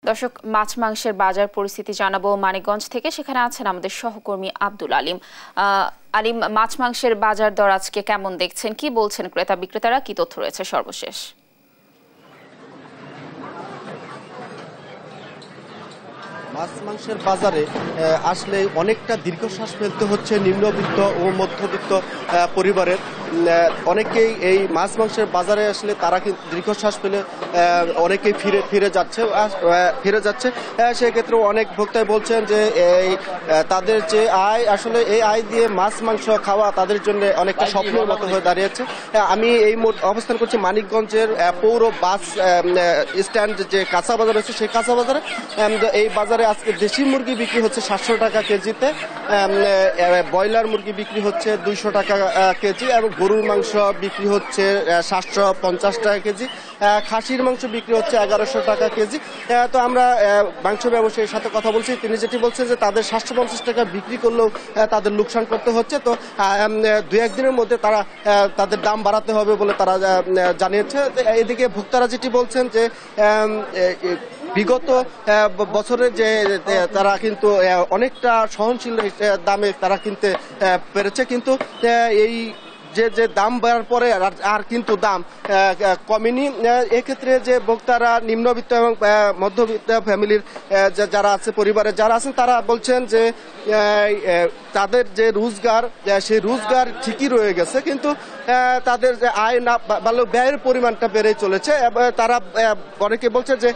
দর্শক, মাছ মাংসের বাজার পরিস্থিতি জানাবো মানিকগঞ্জ থেকে। সেখানে আছেন আমাদের সহকর্মী আব্দুল আলিম। আলিম, মাছ মাংসের বাজার দর আজকে কেমন দেখছেন, কি বলছেন ক্রেতা বিক্রেতারা, কি তথ্য রয়েছে সর্বশেষ? মাছ মাংসের বাজারে আসলে অনেকটা দীর্ঘশ্বাস ফেলতে হচ্ছে নিম্নবিত্ত ও মধ্যবিত্ত পরিবারের। অনেকেই এই মাছ মাংসের বাজারে আসলে তারা কিন্তু দীর্ঘশ্বাস ফেলে অনেকেই ফিরে যাচ্ছে। সেক্ষেত্রে অনেক ভোক্তাই বলছেন যে এই তাদের যে আয়, আসলে এই আয় দিয়ে মাছ মাংস খাওয়া তাদের জন্য অনেকটা স্বপ্নের মতো হয়ে দাঁড়িয়েছে। আমি এই অবস্থান করছি মানিকগঞ্জের পৌর বাস স্ট্যান্ড যে কাঁচা বাজার আছে, সেই কাঁচা বাজারে। এই বাজারে আজকে দেশি মুরগি বিক্রি হচ্ছে 700 টাকা কেজিতে, ব্রয়লার মুরগি বিক্রি হচ্ছে 200 টাকা কেজি, এবং গরুর মাংস বিক্রি হচ্ছে 750 টাকা কেজি, খাসির মাংস বিক্রি হচ্ছে 1100 টাকা কেজি। তো আমরা মাংস ব্যবসায়ীর সাথে কথা বলছি, তিনি যেটি বলছেন যে তাদের 750 টাকা বিক্রি করলেও তাদের লোকসান করতে হচ্ছে। তো 2-1 দিনের মধ্যে তারা তাদের দাম বাড়াতে হবে বলে তারা জানিয়েছে। এদিকে ভোক্তারা যেটি বলছেন যে বিগত বছরে যে তারা কিন্তু অনেকটা সহনশীল দামে তারা কিনতে পেরেছে, কিন্তু এই যে দাম বাড়ার পরে আর কিন্তু দাম কমেনি। এক্ষেত্রে যে ভোক্তারা নিম্নবিত্ত এবং মধ্যবিত্ত ফ্যামিলির যারা আছে, পরিবারে যারা আছেন, তারা বলছেন যে তাদের যে রোজগার, সেই রোজগার ঠিকই রয়ে গেছে, কিন্তু তাদের যে আয় না বাড়লেও ব্যয়ের পরিমাণটা বেড়ে চলেছে। তারা অনেকে বলছে যে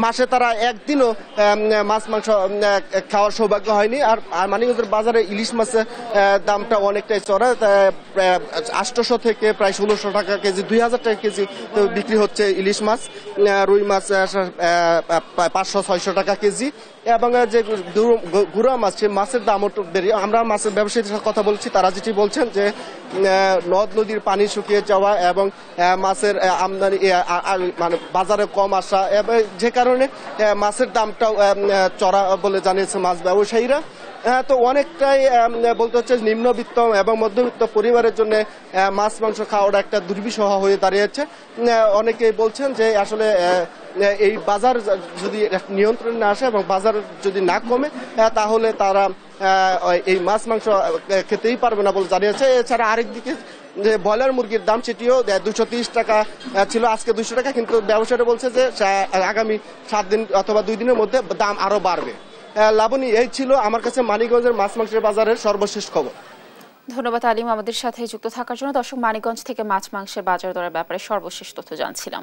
মাসে তারা একদিনও মাছ মাংস খাওয়ার সৌভাগ্য হয়নি। আর মানিকগঞ্জের বাজারে ইলিশ মাছের দামটা অনেকটাই চড়া, 800 থেকে প্রায় 1600 টাকা কেজি, 2000 টাকা কেজি বিক্রি হচ্ছে ইলিশ মাছ। রুই মাছ 500-600 টাকা কেজি, এবং যে গুড়া মাছ, সেই মাছের দামও বেড়ে। আমরা মাছের ব্যবসায়ীদের সাথে কথা বলছি, তারা যেটি বলছেন যে নদ নদীর পানি শুকিয়ে যাওয়া এবং মাছের আমদানি মানে বাজারে কম আসা, যে কারণে মাছের দামটাও চড়া বলে জানিয়েছে মাছ ব্যবসায়ীরা। তো অনেকটাই বলতে হচ্ছে নিম্নবিত্ত এবং মধ্যবিত্ত পরিবারের জন্য মাছ মাংস খাওয়াটা একটা দুর্বিষহ হয়ে দাঁড়িয়েছে। অনেকেই বলছেন যে আসলে এই বাজার যদি নিয়ন্ত্রণে না আসে এবং বাজার যদি না কমে, তাহলে তারা এই মাছ মাংস খেতেই পারবে না বলে জানিয়েছে। এছাড়া আরেকদিকে যে ব্রয়লার মুরগির দাম, সেটিও 230 টাকা ছিল, আজকে 200 টাকা, কিন্তু ব্যবসায়ীরা বলছে যে আগামী 7 দিন অথবা 2 দিনের মধ্যে দাম আরো বাড়বে। লাবণী, এই ছিল আমার কাছে মানিকগঞ্জের মাছ মাংসের বাজারের সর্বশেষ খবর। ধন্যবাদ আলিম আমাদের সাথে যুক্ত থাকার জন্য। দর্শক, মানিকগঞ্জ থেকে মাছ মাংসের বাজার দরের ব্যাপারে সর্বশেষ তথ্য জানছিলাম।